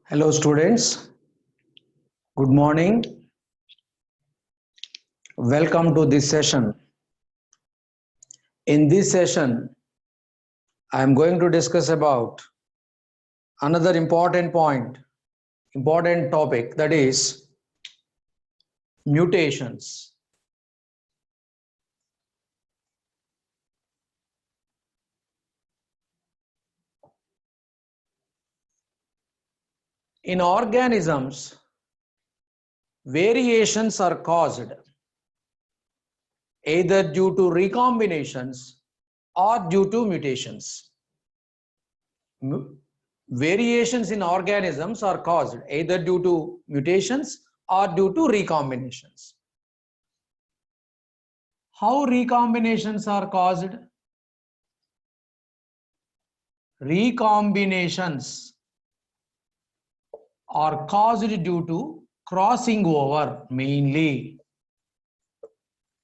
Hello students, good morning. Welcome to this session. In this session, I am going to discuss about another important topic, that is mutations. In organisms, variations are caused either due to recombinations or due to mutations. Variations in organisms are caused either due to mutations or due to recombinations. How recombinations are caused? Recombinations are caused due to crossing over mainly.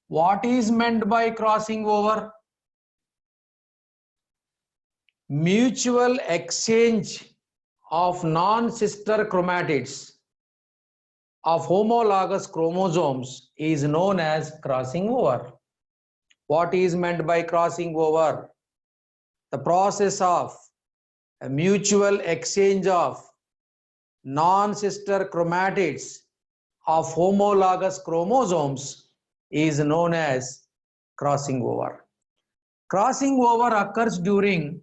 What is meant by crossing over? Mutual exchange of non-sister chromatids of homologous chromosomes is known as crossing over. What is meant by crossing over? The process of a mutual exchange of non-sister chromatids of homologous chromosomes is known as crossing over. Crossing over occurs during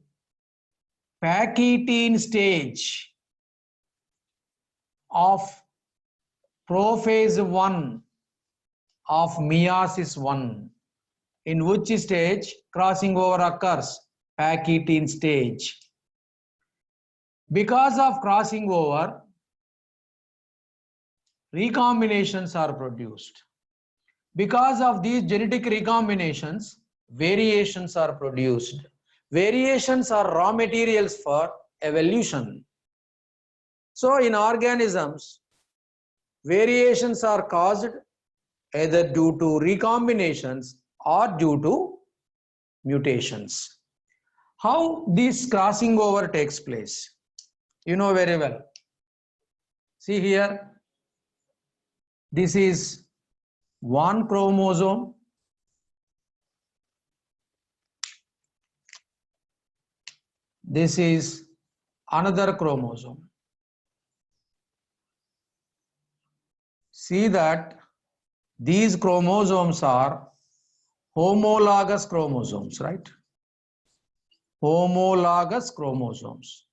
Pachytene stage of prophase 1 of meiosis 1. In which stage crossing over occurs? Pachytene stage. Because of crossing over, recombinations are produced. Because of these genetic recombinations, variations are produced. Variations are raw materials for evolution. So in organisms, variations are caused either due to recombinations or due to mutations. How this crossing over takes place? You know very well. See here, this is one chromosome. This is another chromosome. See that these chromosomes are homologous chromosomes, right? Homologous chromosomes,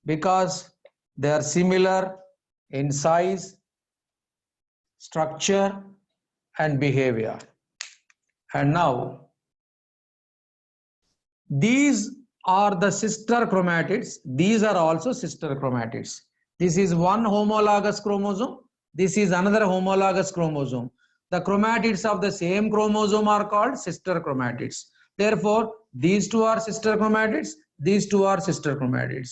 because they are similar in size, structure, and behavior. And now these are the sister chromatids. These are also sister chromatids. This is one homologous chromosome. This is another homologous chromosome. The chromatids of the same chromosome are called sister chromatids. Therefore, these two are sister chromatids. These two are sister chromatids.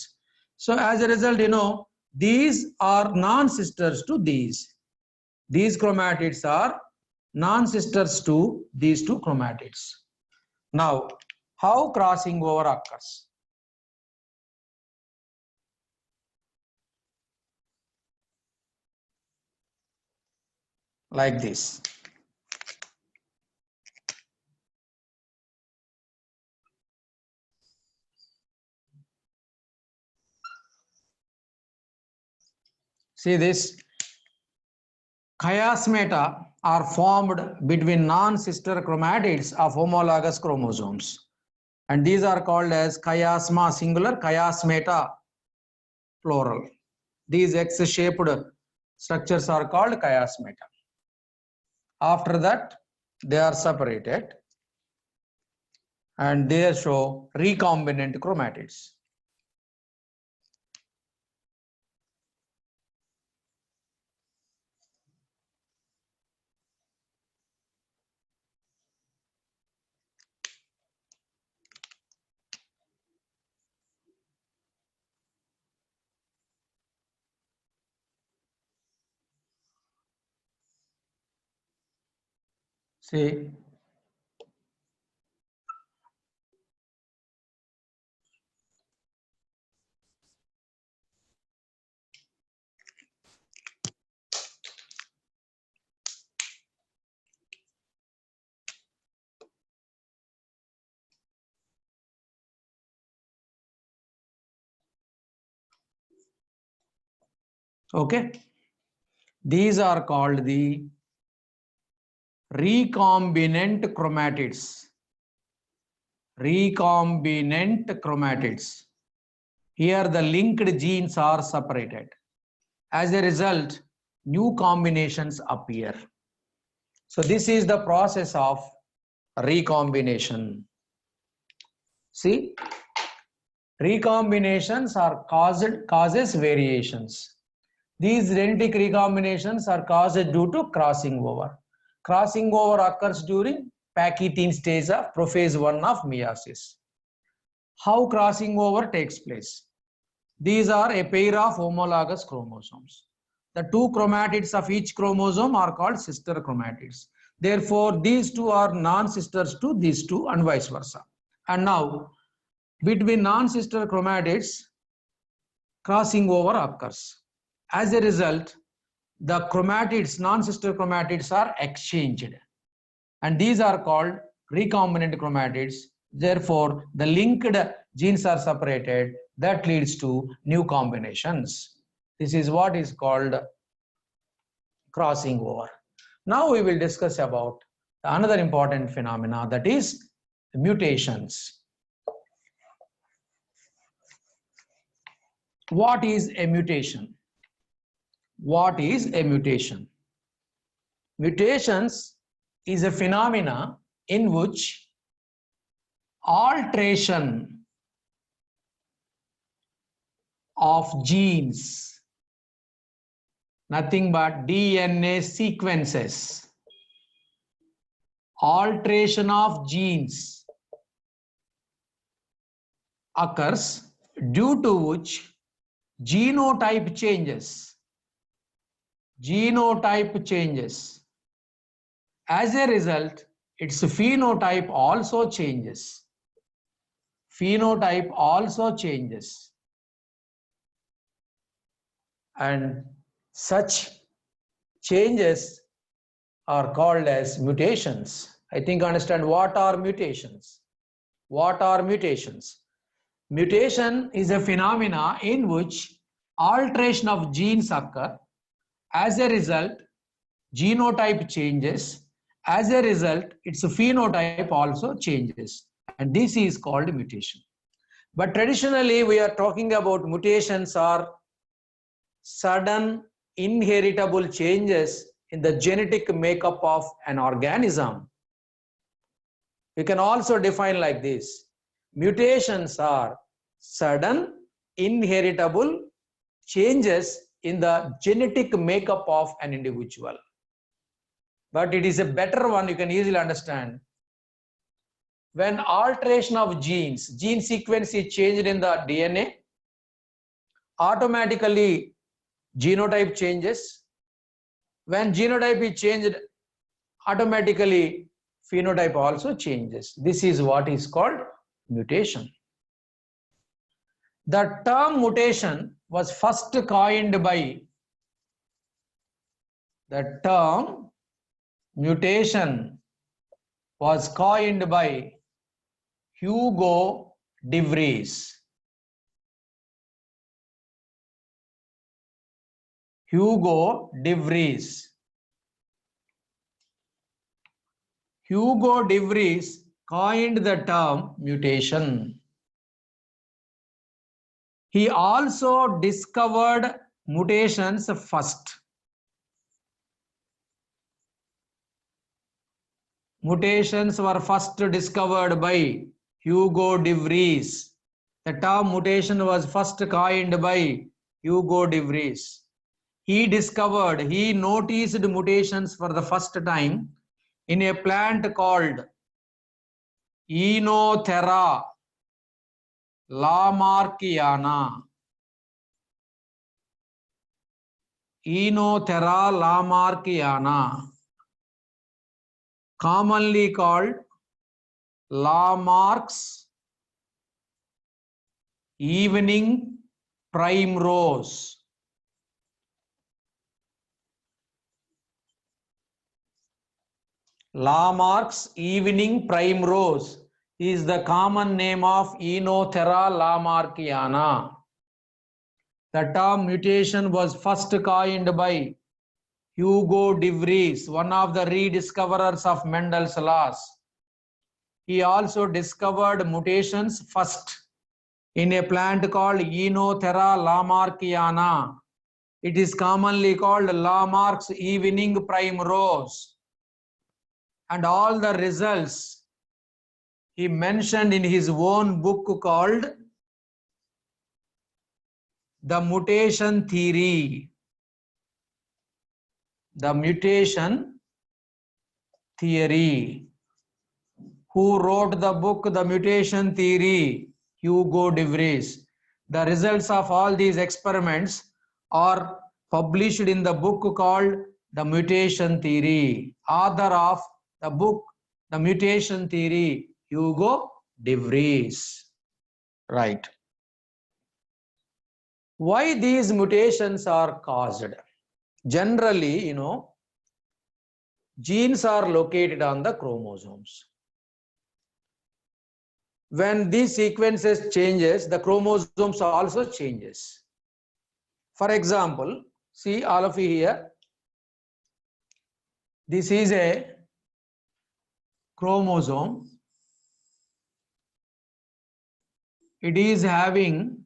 So as a result, you know, these are non-sisters to these. These chromatids are non-sisters to these two chromatids. Now, how crossing over occurs? Like this. See this? Chiasmata are formed between non-sister chromatids of homologous chromosomes. And these are called as chiasma singular, chiasmata plural. These X-shaped structures are called chiasmata. After that, they are separated and they show recombinant chromatids. See, Okay, these are called the recombinant chromatids. Recombinant chromatids. Here the linked genes are separated. As a result, new combinations appear. So this is the process of recombination. See, recombinations are causes variations. These genetic recombinations are caused due to crossing over. Crossing over occurs during Pachytene stage of prophase 1 of meiosis. How crossing over takes place? These are a pair of homologous chromosomes. The two chromatids of each chromosome are called sister chromatids. Therefore, these two are non-sisters to these two and vice versa. And now, between non-sister chromatids, crossing over occurs. As a result, the chromatids, non-sister chromatids are exchanged. And these are called recombinant chromatids. Therefore, the linked genes are separated. That leads to new combinations. This is what is called crossing over. Now we will discuss about another important phenomena, that is mutations. What is a mutation? What is a mutation? Mutations is a phenomena in which alteration of genes, nothing but DNA sequences, alteration of genes occurs, due to which genotype changes. Genotype changes. As a result, its phenotype also changes. Phenotype also changes. And such changes are called as mutations. I think you understand what are mutations. What are mutations? Mutation is a phenomena in which alteration of genes occur. As a result, genotype changes. As a result, its phenotype also changes. And this is called mutation. But traditionally, we are talking about mutations are sudden inheritable changes in the genetic makeup of an organism. You can also define like this. Mutations are sudden inheritable changes in the genetic makeup of an individual. But it is a better one, you can easily understand. When alteration of genes, gene sequence is changed in the DNA, automatically genotype changes. When genotype is changed, automatically phenotype also changes. This is what is called mutation. The term mutation was first coined by Hugo de Vries. Hugo de Vries. Hugo de Vries coined the term mutation. He also discovered mutations first. Mutations were first discovered by Hugo de Vries. The term mutation was first coined by Hugo de Vries. He noticed mutations for the first time in a plant called Enothera lamarckiana. Enothera lamarckiana, commonly called Lamarck's evening primrose. Lamarck's evening primrose is the common name of Enothera lamarckiana. The term mutation was first coined by Hugo de Vries, one of the rediscoverers of Mendel's laws. He also discovered mutations first in a plant called Enothera lamarckiana. It is commonly called Lamarck's evening primrose. And all the results he mentioned in his own book called The Mutation Theory. The Mutation Theory. Who wrote the book The Mutation Theory? Hugo de Vries. The results of all these experiments are published in the book called The Mutation Theory. Author of the book The Mutation Theory, Hugo de Vries. Right. Why these mutations are caused? Generally, genes are located on the chromosomes. When these sequences changes, the chromosomes also changes. For example, see all of you here. This is a chromosome. It is having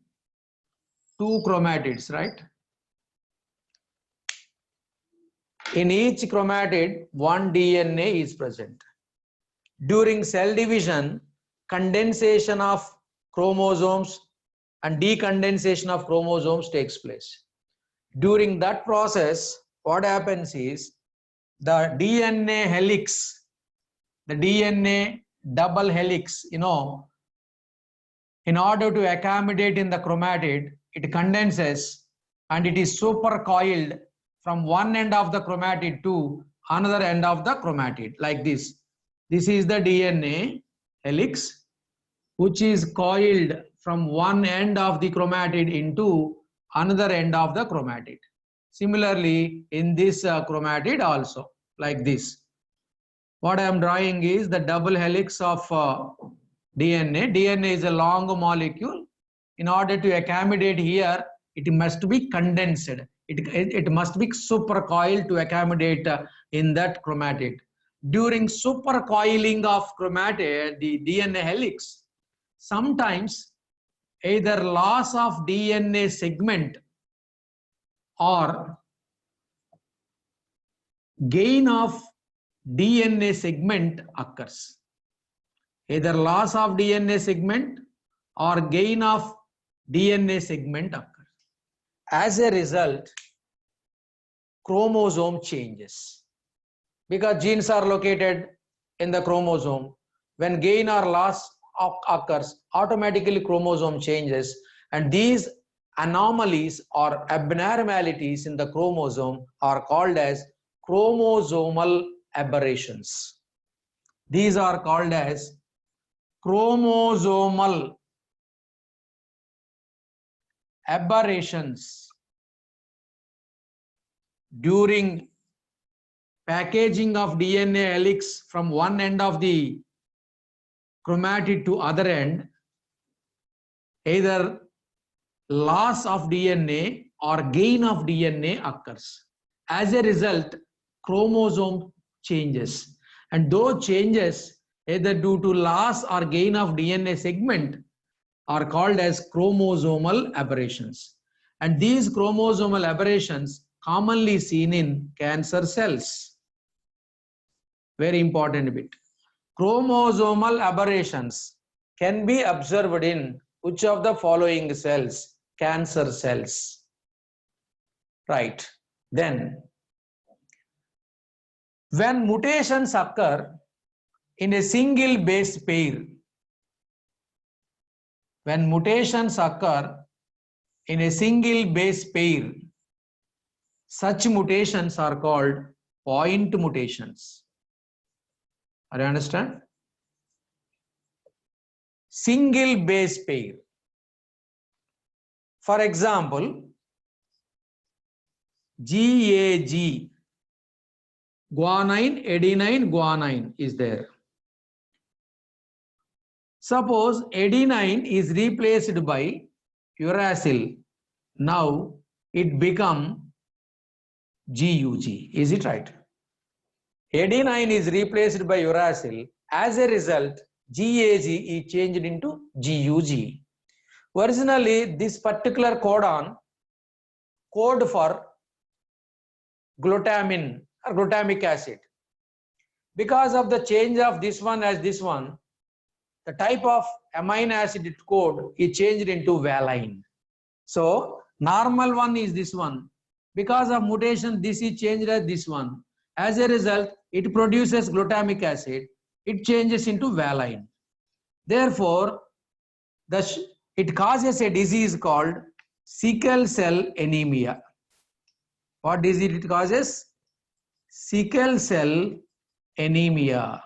2 chromatids, right? In each chromatid, 1 DNA is present. During cell division, condensation of chromosomes and decondensation of chromosomes takes place. During that process, what happens is the DNA helix, the DNA double helix, in order to accommodate in the chromatid, it condenses and it is supercoiled from one end of the chromatid to another end of the chromatid, like this. This is the DNA helix, which is coiled from one end of the chromatid into another end of the chromatid. Similarly, in this chromatid also, like this. What I am drawing is the double helix of DNA. DNA is a long molecule. In order to accommodate here, it must be condensed. It must be supercoiled to accommodate in that chromatid. During supercoiling of chromatid, the DNA helix, sometimes either loss of DNA segment or gain of DNA segment occurs. Either loss of DNA segment or gain of DNA segment occurs. As a result, chromosome changes. Because genes are located in the chromosome, when gain or loss occurs, automatically chromosome changes, and these anomalies or abnormalities in the chromosome are called as chromosomal aberrations. These are called as chromosomal aberrations. During packaging of DNA helix from one end of the chromatid to other end, either loss of DNA or gain of DNA occurs. As a result, chromosome changes, and those changes, either due to loss or gain of DNA segment, are called as chromosomal aberrations. And these chromosomal aberrations commonly seen in cancer cells. Very important bit. Chromosomal aberrations can be observed in which of the following cells? Cancer cells. Right. Then, when mutations occur in a single base pair, when mutations occur in a single base pair, such mutations are called point mutations. Are you understand? Single base pair. For example, GAG, guanine, adenine, guanine is there. Suppose adenine is replaced by uracil. Now it become GUG. Is it right? Adenine is replaced by uracil. As a result, GAG is changed into GUG. Originally, this particular code for glutamine or glutamic acid. Because of the change of this one as this one, the type of amino acid code is changed into valine. So normal one is this one. Because of mutation, this is changed as this one. As a result, it produces glutamic acid. It changes into valine. Therefore, it causes a disease called sickle cell anemia. What disease it causes? Sickle cell anemia.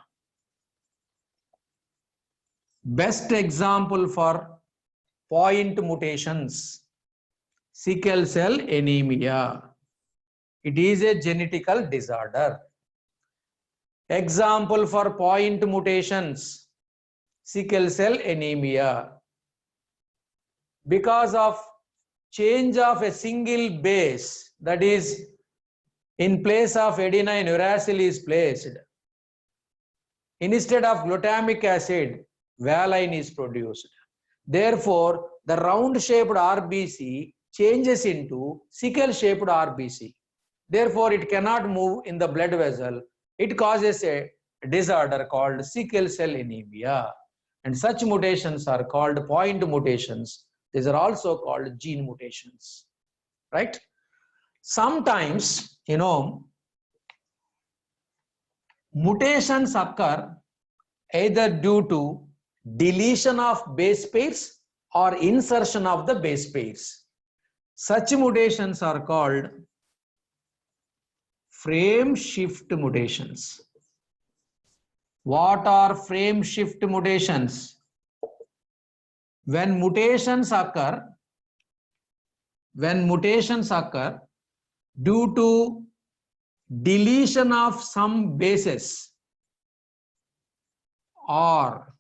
Best example for point mutations. Sickle cell anemia. It is a genetical disorder. Example for point mutations. Sickle cell anemia. Because of change of a single base, that is, in place of adenine, uracil is placed. Instead of glutamic acid, valine is produced. Therefore, the round-shaped RBC changes into sickle-shaped RBC. Therefore, it cannot move in the blood vessel. It causes a disorder called sickle cell anemia. And such mutations are called point mutations. These are also called gene mutations. Right? Sometimes, mutations occur either due to deletion of base pairs or insertion of the base pairs. Such mutations are called frame shift mutations. What are frame shift mutations? When mutations occur due to deletion of some bases or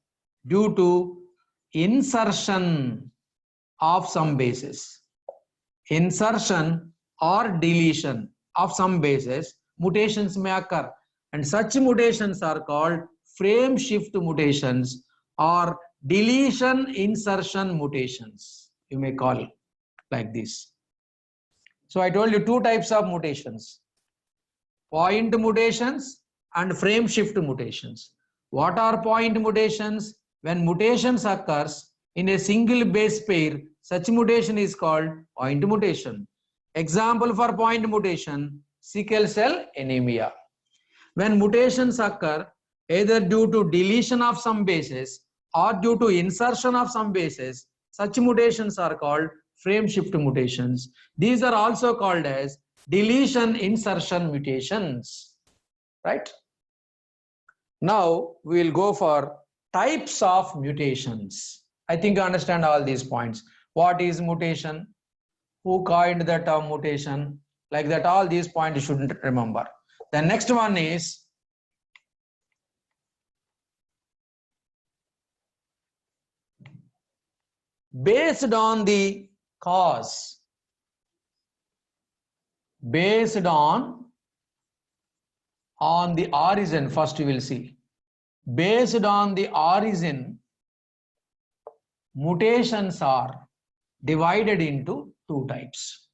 due to insertion of some bases. Insertion or deletion of some bases, mutations may occur, and such mutations are called frame shift mutations or deletion insertion mutations. You may call it like this. So I told you two types of mutations: point mutations and frame shift mutations. What are point mutations? When mutations occurs in a single base pair, such mutation is called point mutation. Example for point mutation, sickle cell anemia. When mutations occur either due to deletion of some bases or due to insertion of some bases, such mutations are called frame shift mutations. These are also called as deletion insertion mutations. Right? Now we will go for types of mutations. I think you understand all these points. What is mutation? Who coined the term mutation? Like that, all these points you should remember. The next one is based on the cause. Based on the origin, first we will see. Based on the origin, mutations are divided into two types.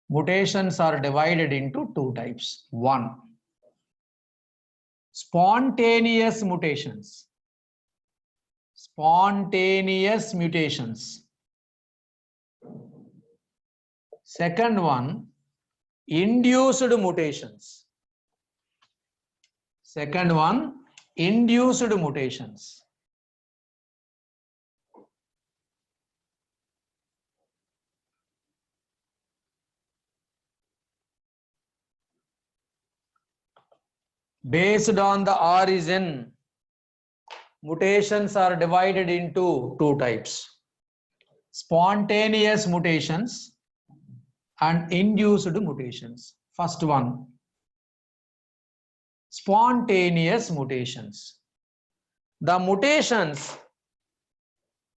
Mutations are divided into two types. One, spontaneous mutations. Spontaneous mutations. Second one, induced mutations. Second one, induced mutations. Based on the origin, mutations are divided into two types: spontaneous mutations and induced mutations. First one, spontaneous mutations. The mutations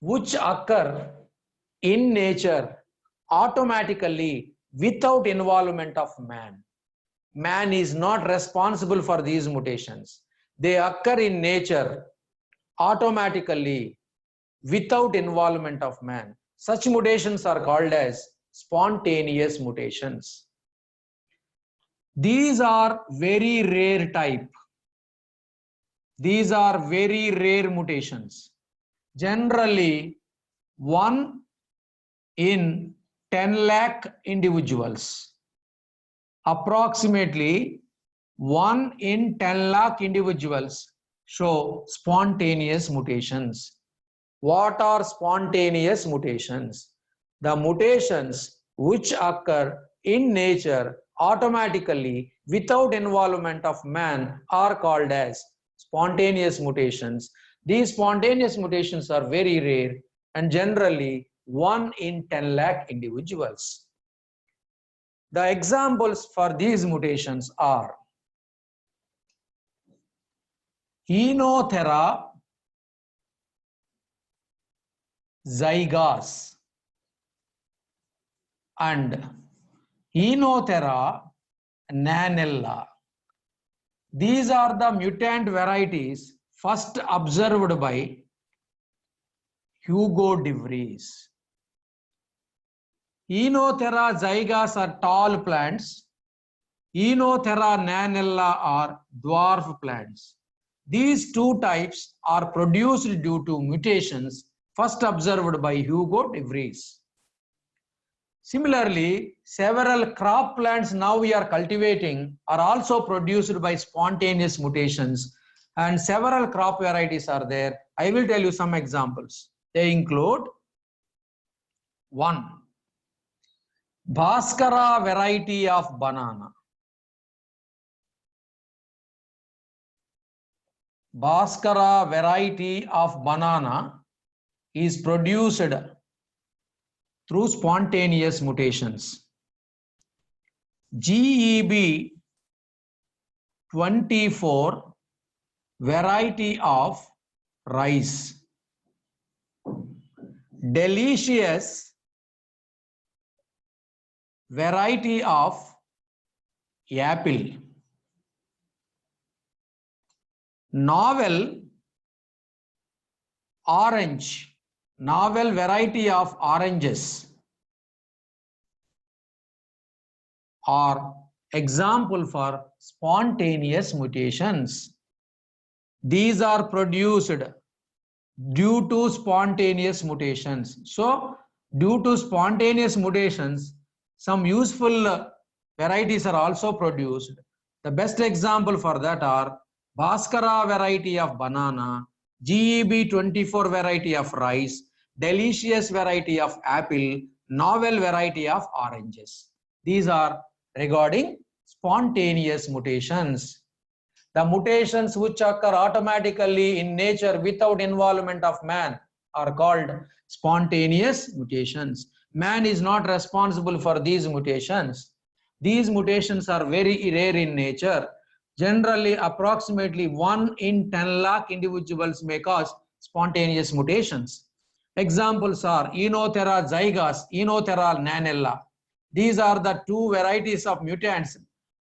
which occur in nature automatically without involvement of man. Man is not responsible for these mutations. They occur in nature automatically without involvement of man. Such mutations are called as spontaneous mutations. These are very rare type. These are very rare mutations. Generally, 1 in 10 lakh individuals. Approximately 1 in 10 lakh individuals show spontaneous mutations. What are spontaneous mutations? The mutations which occur in nature automatically without involvement of man are called as spontaneous mutations. These spontaneous mutations are very rare and generally 1 in 10 lakh individuals. The examples for these mutations are Oenothera zygos and Oenothera nanella. These are the mutant varieties first observed by Hugo de Vries. Oenothera zygos are tall plants. Oenothera nanella are dwarf plants. These two types are produced due to mutations first observed by Hugo de Vries. Similarly, several crop plants now we are cultivating are also produced by spontaneous mutations, and several crop varieties are there. I will tell you some examples. They include 1. Bhaskara variety of banana. Bhaskara variety of banana is produced through spontaneous mutations. GEB 24 variety of rice. Delicious variety of apple. Novel orange. Novel variety of oranges are example for spontaneous mutations. These are produced due to spontaneous mutations. So, due to spontaneous mutations, some useful varieties are also produced. The best example for that are Bhaskara variety of banana, GEB 24 variety of rice, delicious variety of apple, novel variety of oranges. These are regarding spontaneous mutations. The mutations which occur automatically in nature without involvement of man are called spontaneous mutations. Man is not responsible for these mutations. These mutations are very rare in nature. Generally, approximately 1 in 10 lakh individuals may cause spontaneous mutations. Examples are Oenothera zygos, Oenothera nanella. These are the two varieties of mutants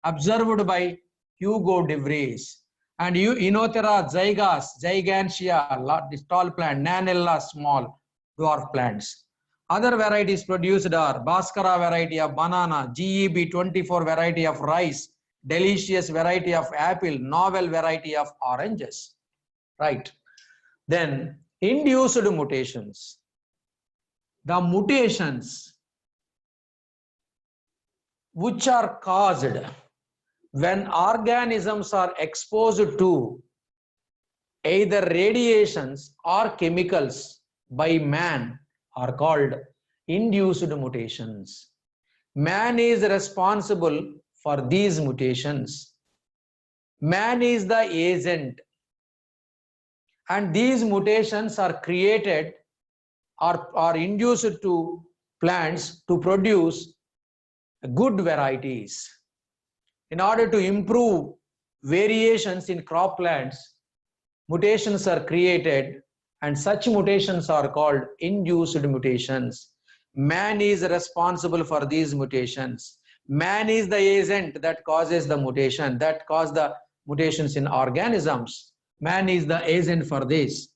observed by Hugo de Vries. And Oenothera zygos, gigantea, tall plant, nanella, small dwarf plants. Other varieties produced are Bhaskara variety of banana, GEB 24 variety of rice, delicious variety of apple, novel variety of oranges. Right. Then induced mutations. The mutations which are caused when organisms are exposed to either radiations or chemicals by man are called induced mutations. Man is responsible for these mutations. Man is the agent, and these mutations are created or are induced to plants to produce good varieties. In order to improve variations in crop plants, mutations are created, and such mutations are called induced mutations. Man is responsible for these mutations. Man is the agent that causes the mutation, that cause the mutations in organisms. Man is the agent for this,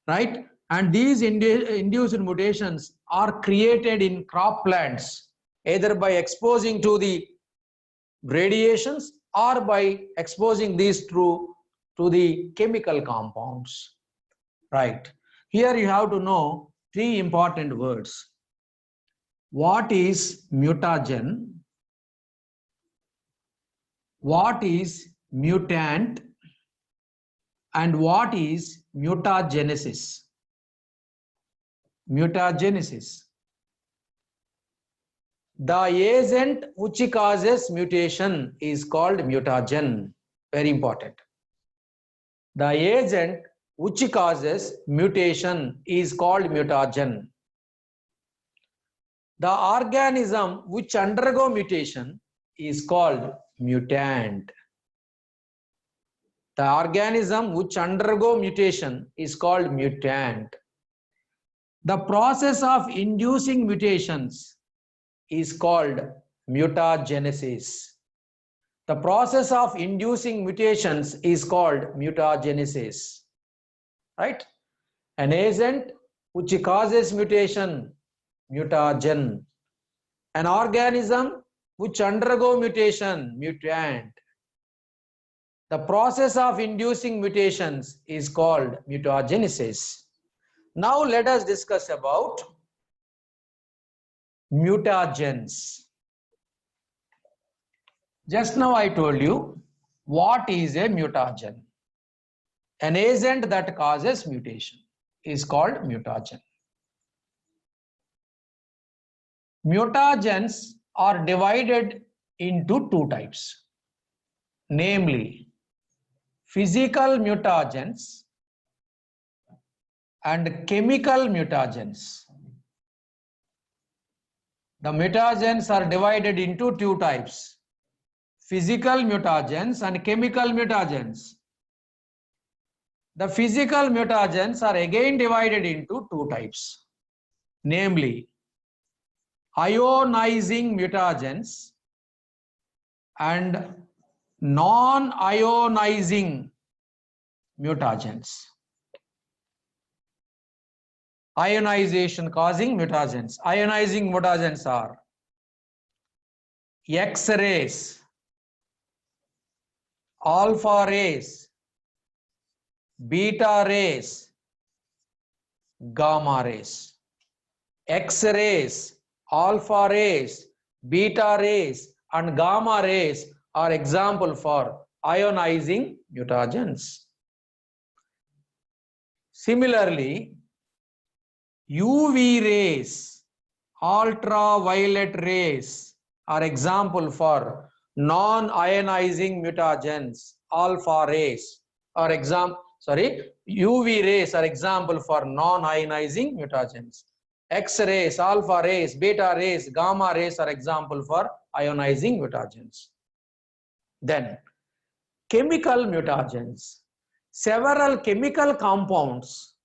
right? And these induced mutations are created in croplands, either by exposing to the radiations or by exposing these to the chemical compounds, right? Here you have to know three important words. What is mutagen? What is mutant? And what is mutagenesis? Mutagenesis. The agent which causes mutation is called mutagen. Very important. The agent which causes mutation is called mutagen. The organism which undergo mutation is called mutant. The organism which undergo mutation is called mutant. The process of inducing mutations is called mutagenesis. The process of inducing mutations is called mutagenesis, right? An agent which causes mutation, mutagen. An organism which undergo mutation, mutant. The process of inducing mutations is called mutagenesis. Now let us discuss about mutagens. Just now I told you what is a mutagen. An agent that causes mutation is called mutagen. Mutagens are divided into two types, namely physical mutagens and chemical mutagens. The mutagens are divided into two types, physical mutagens and chemical mutagens. The physical mutagens are again divided into two types, namely ionizing mutagens and non-ionizing mutagens. Ionization causing mutagens. Ionizing mutagens are X-rays, alpha rays, beta rays, gamma rays. X-rays, alpha rays, beta rays and gamma rays are example for ionizing mutagens. Similarly, UV rays, ultraviolet rays are example for non-ionizing mutagens. Alpha rays are UV rays are example for non-ionizing mutagens. X-rays, alpha rays, beta rays, gamma rays are example for ionizing mutagens. Then chemical mutagens. Several chemical compounds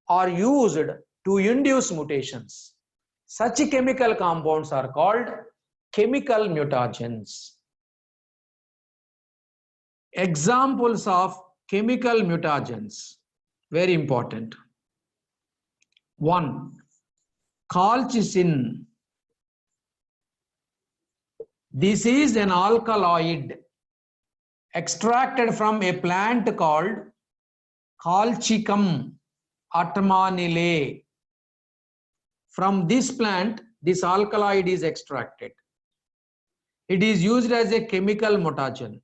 are used to induce mutations. Such chemical compounds are called chemical mutagens. Examples of chemical mutagens, very important. 1. Colchicine. This is an alkaloid extracted from a plant called Colchicum autumnale. From this plant, this alkaloid is extracted. It is used as a chemical mutagen.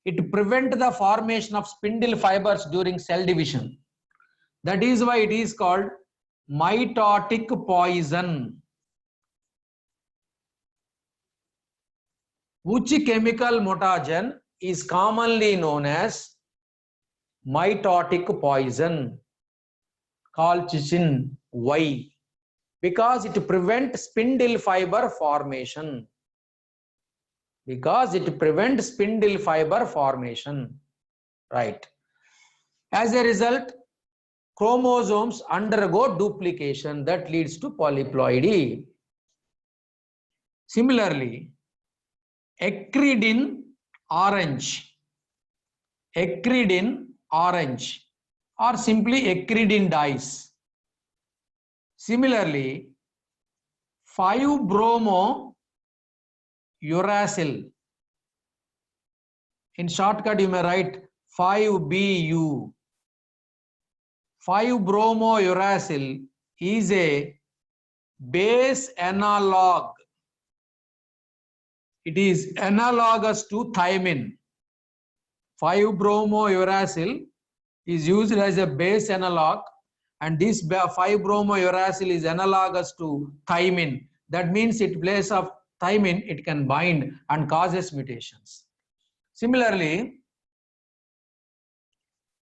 It prevents the formation of spindle fibers during cell division. That is why it is called mitotic poison. Which chemical mutagen is commonly known as mitotic poison? Colchicine. Why? Because it prevents spindle fiber formation. Because it prevents spindle fiber formation. Right. As a result, chromosomes undergo duplication that leads to polyploidy. Similarly, eccrine in orange, or simply eccrine dyes. Similarly, 5-bromo-uracil. In shortcut, you may write 5BU. 5-bromo-uracil is a base analog. It is analogous to thymine. 5-bromo-uracil is used as a base analog, and this 5-bromo-uracil is analogous to thymine. That means in place of thymine, it can bind and causes mutations. Similarly,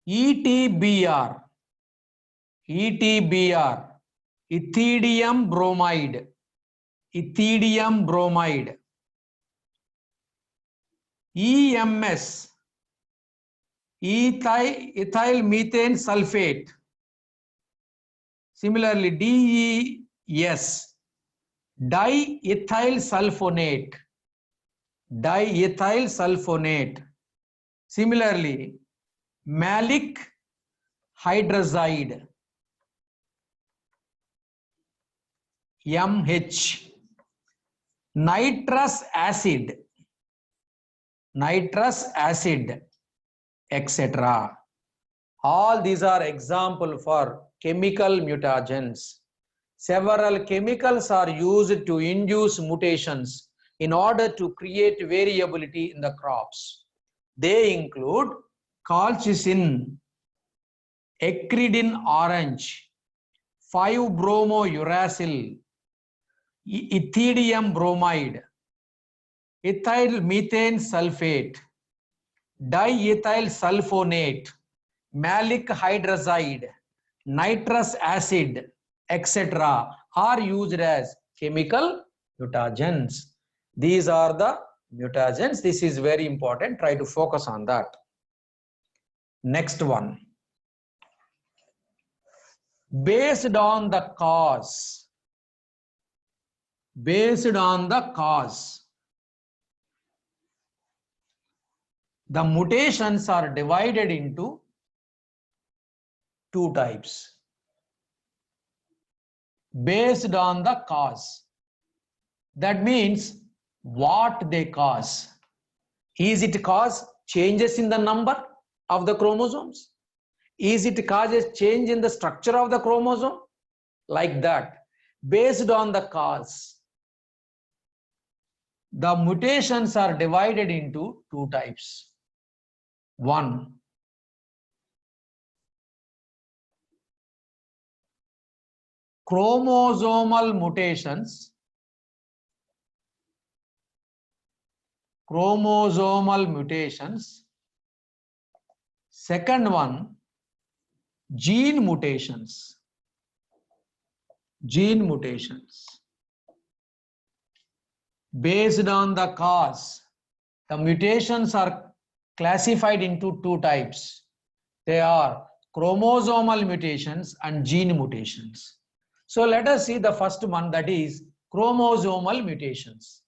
ETBR, ethidium bromide, EMS, ethyl methane sulfate. Similarly, DES, diethyl sulfonate. Similarly, malic hydrazide, MH, nitrous acid, etc. All these are example for chemical mutagens. Several chemicals are used to induce mutations in order to create variability in the crops. They include colchicine, eccrine orange, 5-bromo-uracil, ethidium bromide, ethyl methane sulfate, diethyl sulfonate, malic hydrazide, nitrous acid, etc. are used as chemical mutagens. These are the mutagens. This is very important. Try to focus on that. Next one. Based on the cause. The mutations are divided into two types. Based on the cause. That means what they cause. Is it cause changes in the number of the chromosomes? Is it causes change in the structure of the chromosome? Like that. Based on the cause. The mutations are divided into two types. One, chromosomal mutations. Second one, gene mutations. Based on the cause, the mutations are classified into two types. They are chromosomal mutations and gene mutations. So let us see the first one, that is chromosomal mutations.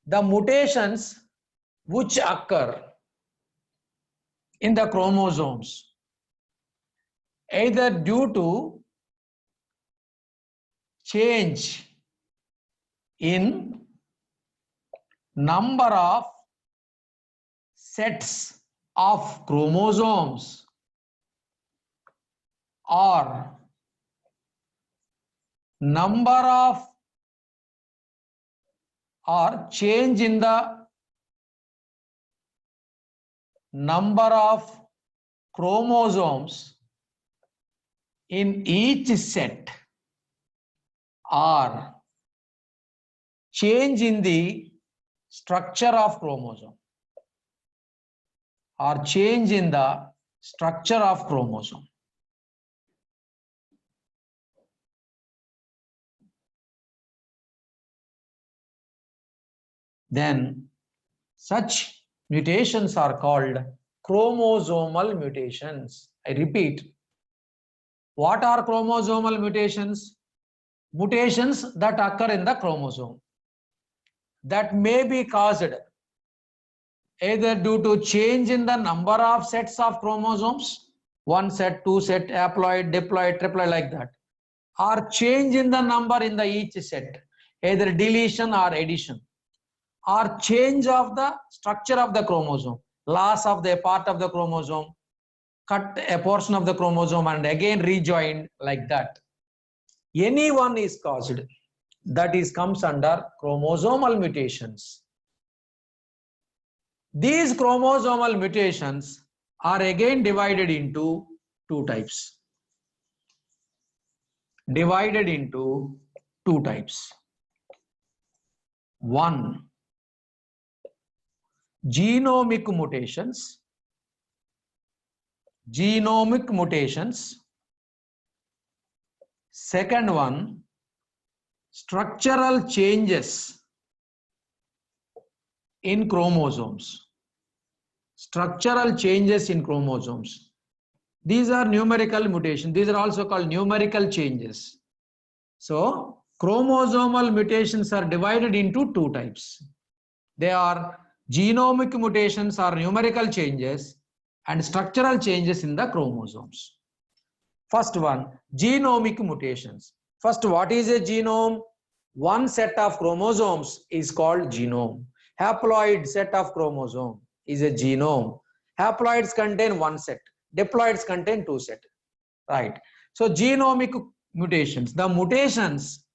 The mutations which occur in the chromosomes either due to change in number of sets of chromosomes or change in the number of chromosomes in each set, or change in the structure of chromosome, then such mutations are called chromosomal mutations. I repeat, what are chromosomal mutations? Mutations that occur in the chromosome that may be caused either due to change in the number of sets of chromosomes, one set, two set, haploid, diploid, triploid, like that, or change in the number in the each set, either deletion or addition, or change of the structure of the chromosome, loss of the part of the chromosome, cut a portion of the chromosome and again rejoined, like that. Any one is caused, that is comes under chromosomal mutations. These chromosomal mutations are again divided into two types. Divided into two types. One, genomic mutations. Genomic mutations. Second one, structural changes in chromosomes. Structural changes in chromosomes. These are numerical mutations. These are also called numerical changes. So, chromosomal mutations are divided into two types. They are genomic mutations or numerical changes and structural changes in the chromosomes. First one, genomic mutations. First, what is a genome? One set of chromosomes is called genome. Haploid set of chromosome is a genome. Haploids contain one set. Diploids contain two sets. Right. So, genomic mutations. The mutations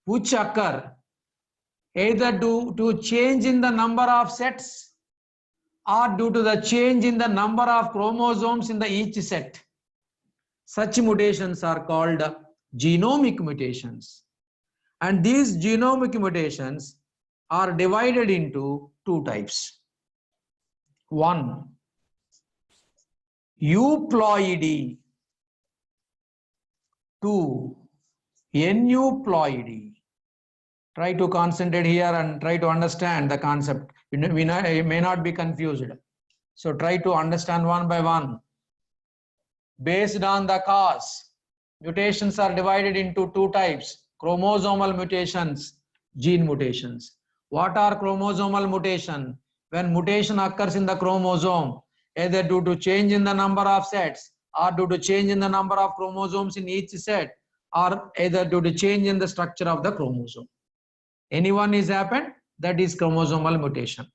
which occur either due to change in the number of sets or due to the change in the number of chromosomes in the each set. Such mutations are called genomic mutations. And these genomic mutations are divided into two types. One, euploidy. Two, aneuploidy. Try to concentrate here and try to understand the concept. You may not be confused. So try to understand one by one. Based on the cause, mutations are divided into two types: chromosomal mutations, gene mutations. What are chromosomal mutation? When mutation occurs in the chromosome, either due to change in the number of sets or due to change in the number of chromosomes in each set, or either due to change in the structure of the chromosome. Anyone is happened, that is chromosomal mutation.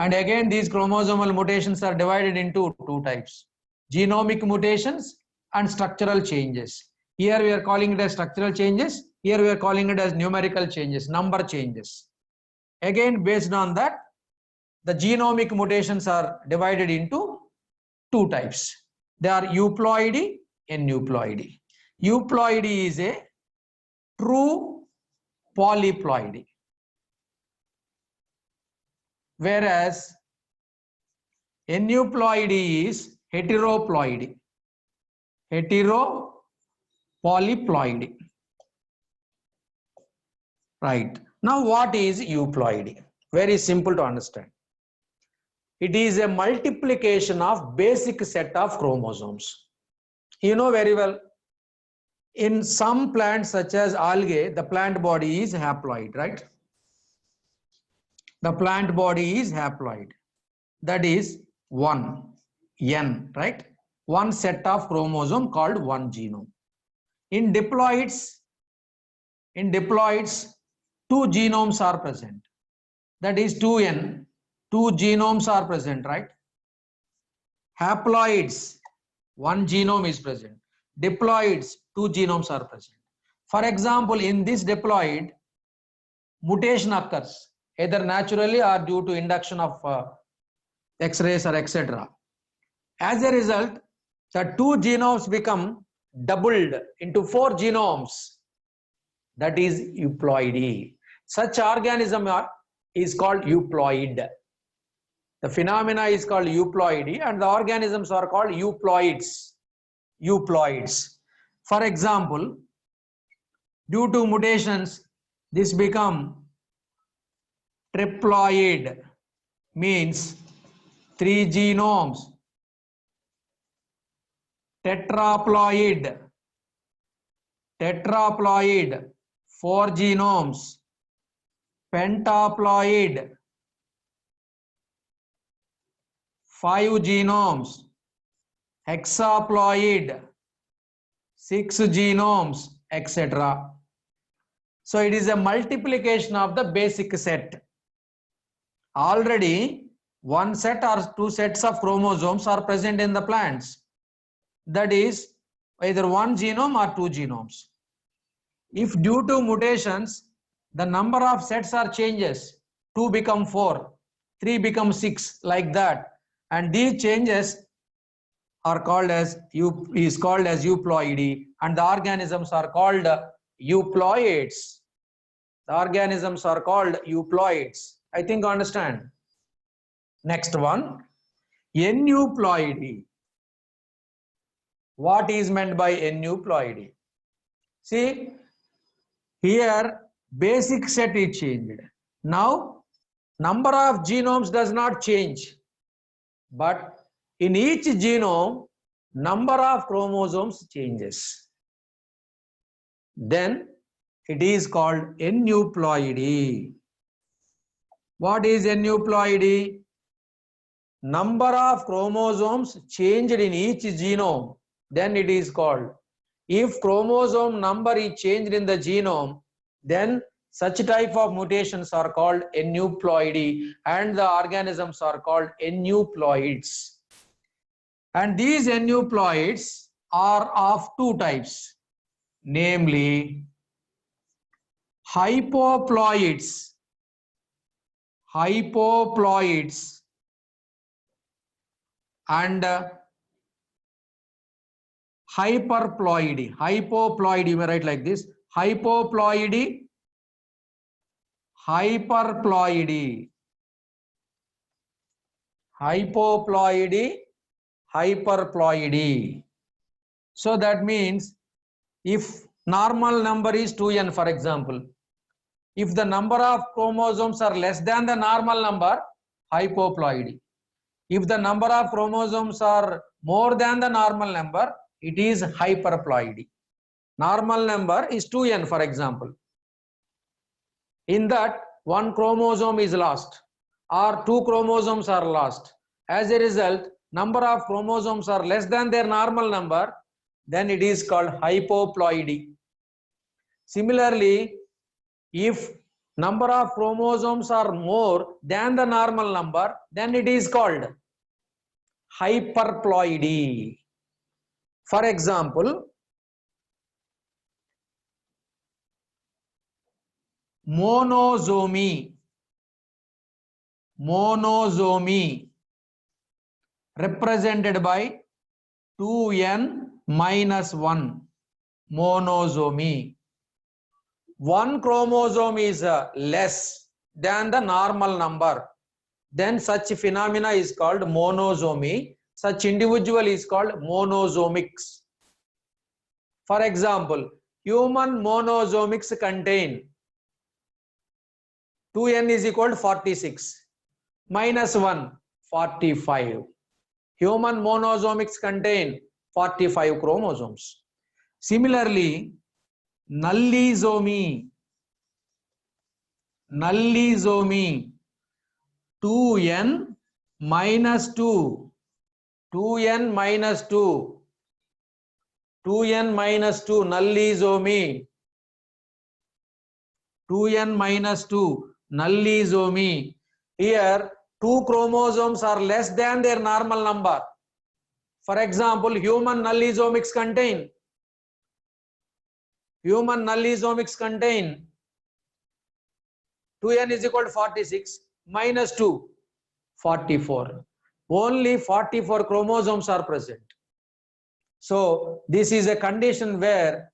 And again, these chromosomal mutations are divided into two types: genomic mutations and structural changes. Here we are calling it as structural changes. Here we are calling it as numerical changes, number changes. Again, based on that, the genomic mutations are divided into two types. They are euploidy and aneuploidy. Euploidy is a true polyploidy, whereas aneuploidy is heteroploidy. Heteropolyploidy. Right. Now, what is euploidy? Very simple to understand. It is a multiplication of basic set of chromosomes. You know very well, in some plants such as algae, the plant body is haploid, right? The plant body is haploid. That is one, N, right? One set of chromosome called one genome. In diploids, two genomes are present. That is 2N. Two genomes are present, right? Haploids, one genome is present. Diploids, two genomes are present. For example, in this diploid, mutation occurs either naturally or due to induction of X-rays or etc. As a result, the two genomes become doubled into four genomes. That is euploidy. Such organism is called euploid. The phenomena is called euploidy and the organisms are called euploids. Euploids. For example, due to mutations, this become triploid, means three genomes tetraploid, 4 genomes, pentaploid, 5 genomes, hexaploid, 6 genomes, etc. So it is a multiplication of the basic set. Already one set or two sets of chromosomes are present in the plants. That is either one genome or two genomes. If due to mutations, the number of sets are changes, 2 become 4, 3 become 6, like that. And these changes are called as euploidy, and the organisms are called euploids. The organisms are called euploids. I think you understand. Next one, euploidy. What is meant by euploidy? See, here basic set is changed. Now number of genomes does not change, but in each genome number of chromosomes changes. Then it is called euploidy. What is euploidy? Number of chromosomes changed in each genome, then it is called. If chromosome number is changed in the genome, then such type of mutations are called euploidy, and the organisms are called euploids. And these euploids are of two types, namely hypoploids and hyperploidy. Hypoploidy, you may write like this: hypoploidy, hyperploidy, hypoploidy, hyperploidy. So that means if normal number is 2n, for example, if the number of chromosomes are less than the normal number, hypoploidy. If the number of chromosomes are more than the normal number, it is hyperploidy. Normal number is 2n, for example. In that, one chromosome is lost or two chromosomes are lost. As a result, number of chromosomes are less than their normal number, then it is called hypoploidy. Similarly, if number of chromosomes are more than the normal number, then it is called hyperploidy. For example, monosomy represented by 2n minus 1, monosomy. One chromosome is less than the normal number, then such phenomena is called monosomy. Such individual is called monosomics. For example, human monosomics contain 2n is equal to 46 minus 1, 45. Human monosomics contain 45 chromosomes. Similarly, nullisomy, 2n minus 2, 2n minus 2, 2n minus 2, nullisomy, 2n minus 2, nullisomy. Here, two chromosomes are less than their normal number. For example, human nullisomics contain 2n is equal to 46 minus 2, 44. Only 44 chromosomes are present. So this is a condition where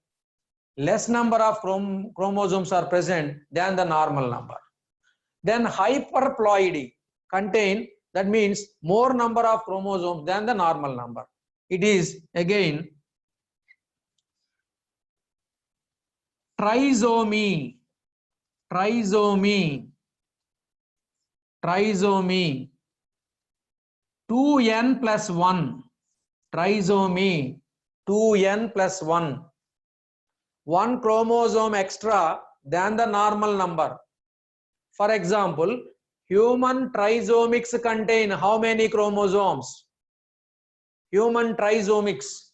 less number of chromosomes are present than the normal number. Then hyperploidy contain, that means more number of chromosomes than the normal number. It is again trisomy, 2n plus 1, trisomy, 2n plus 1. One chromosome extra than the normal number. For example, human trisomics contain how many chromosomes? Human trisomics.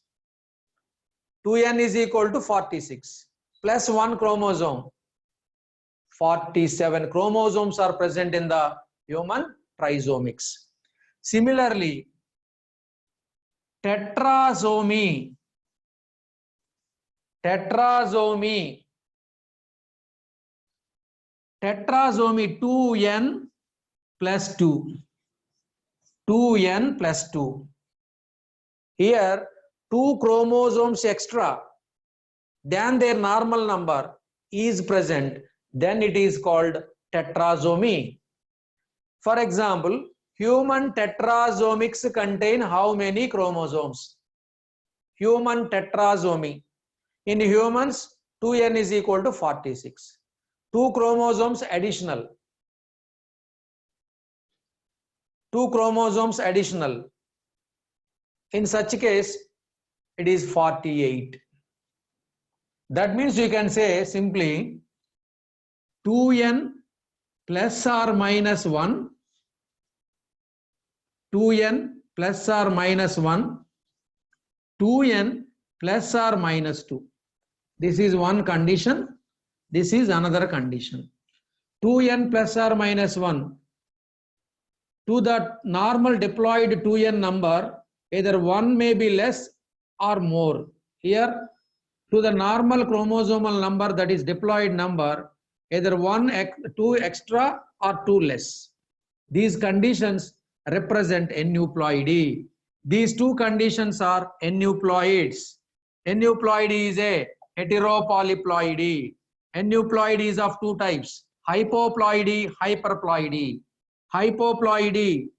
2n is equal to 46 plus 1 chromosome. 47 chromosomes are present in the human trisomics. Similarly, tetrasomy. Tetrasomy 2n plus 2. 2n plus 2. Here 2 chromosomes extra than their normal number is present, then it is called tetrasomy. For example, human tetrasomics contain how many chromosomes? Human tetrasomy. In humans, 2n is equal to 46. 2 chromosomes additional. 2 chromosomes additional. In such case, it is 48. That means you can say simply 2n plus or minus 1, 2n plus or minus 1, 2n plus or minus 2. This is one condition. This is another condition. 2n plus or minus 1. To the normal diploid 2n number, either 1 may be less or more. Here, to the normal chromosomal number, that is diploid number, either 2 extra or 2 less. These conditions represent aneuploidy. These two conditions are aneuploids. Aneuploidy is a heteropolyploidy. Aneuploidy is of two types: hypoploidy, hyperploidy. Hypoploidy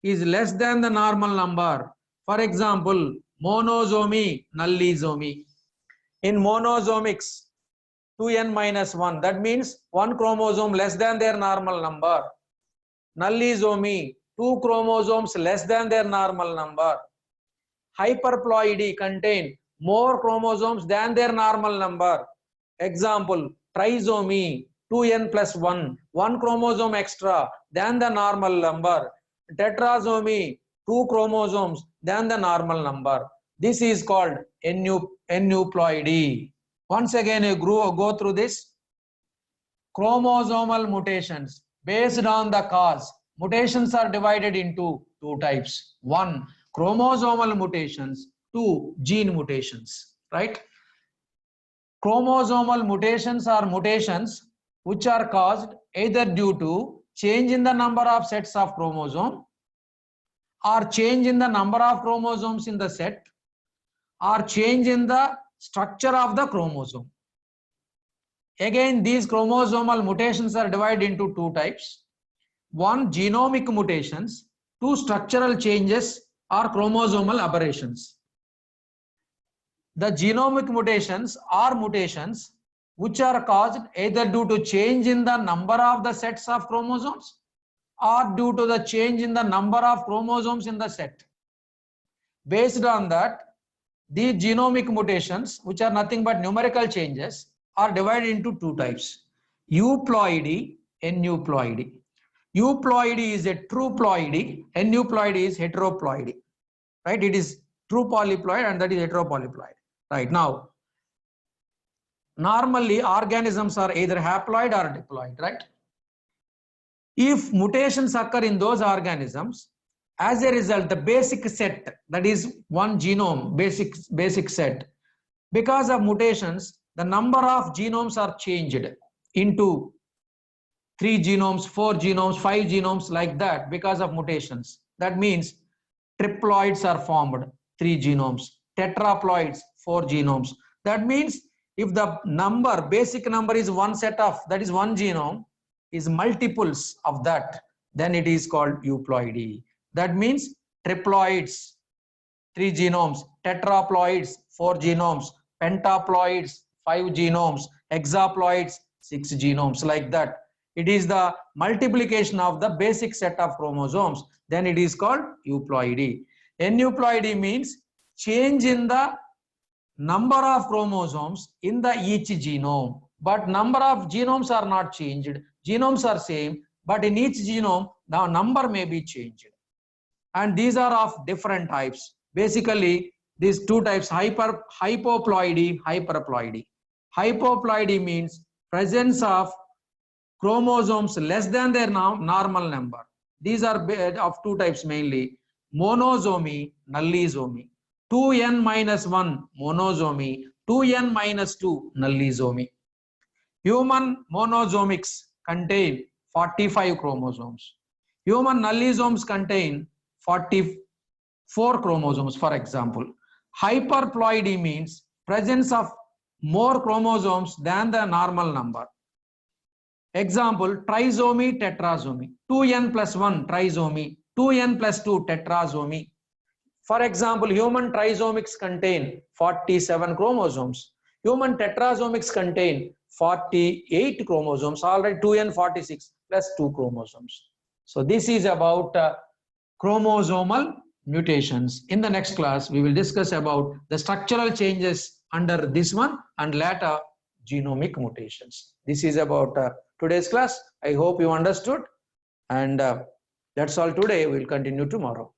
is less than the normal number. For example, monosomy, nullisomy. In monosomics, 2n minus 1, that means 1 chromosome less than their normal number. Nullisomy, 2 chromosomes less than their normal number. Hyperploidy contain more chromosomes than their normal number. Example, trisomy, 2n plus 1, 1 chromosome extra than the normal number. Tetrasomy, 2 chromosomes than the normal number. This is called aneuploidy. Once again, you go through this. Chromosomal mutations. Based on the cause, mutations are divided into two types. 1, chromosomal mutations. 2, gene mutations. Right? Chromosomal mutations are mutations which are caused either due to change in the number of sets of chromosome, or change in the number of chromosomes in the set, or change in the structure of the chromosome. Again, these chromosomal mutations are divided into two types. 1, genomic mutations. 2, structural changes or chromosomal aberrations. The genomic mutations are mutations which are caused either due to change in the number of the sets of chromosomes, or due to the change in the number of chromosomes in the set. Based on that, the genomic mutations, which are nothing but numerical changes, are divided into two types: euploidy and aneuploidy. Euploidy is a true ploidy, aneuploidy is heteroploidy. Right? It is true polyploid and that is heteropolyploid. Right? Now, normally organisms are either haploid or diploid. Right? If mutations occur in those organisms, as a result, the basic set, that is one genome, basic set, because of mutations, the number of genomes are changed into 3 genomes, 4 genomes, 5 genomes, like that, because of mutations. That means triploids are formed, 3 genomes, tetraploids, 4 genomes. That means if the number, basic number is one set of, that is one genome, is multiples of that, then it is called euploidy. That means triploids, 3 genomes, tetraploids, 4 genomes, pentaploids, 5 genomes, hexaploids, 6 genomes, like that. It is the multiplication of the basic set of chromosomes, then it is called euploidy. Aneuploidy means change in the number of chromosomes in the each genome, but number of genomes are not changed. Genomes are same, but in each genome the number may be changed. And these are of different types. Basically, these two types, hypoploidy, hyperploidy. Hypoploidy means presence of chromosomes less than their normal number. These are of two types mainly, monosomy, nullisomy. 2n minus 1 monosomy, 2n minus 2 nullisomy. Human monosomics contain 45 chromosomes. Human nullisomes contain 44 chromosomes, for example. Hyperploidy means presence of more chromosomes than the normal number. Example, trisomy, tetrasomy. 2n plus 1 trisomy, 2n plus 2 tetrasomy. For example, human trisomics contain 47 chromosomes. Human tetrasomics contain 48 chromosomes. Alright, 2n 46 plus 2 chromosomes. So this is about chromosomal mutations. In the next class, we will discuss about the structural changes under this one and later genomic mutations. This is about today's class. I hope you understood, and that's all today. We'll continue tomorrow.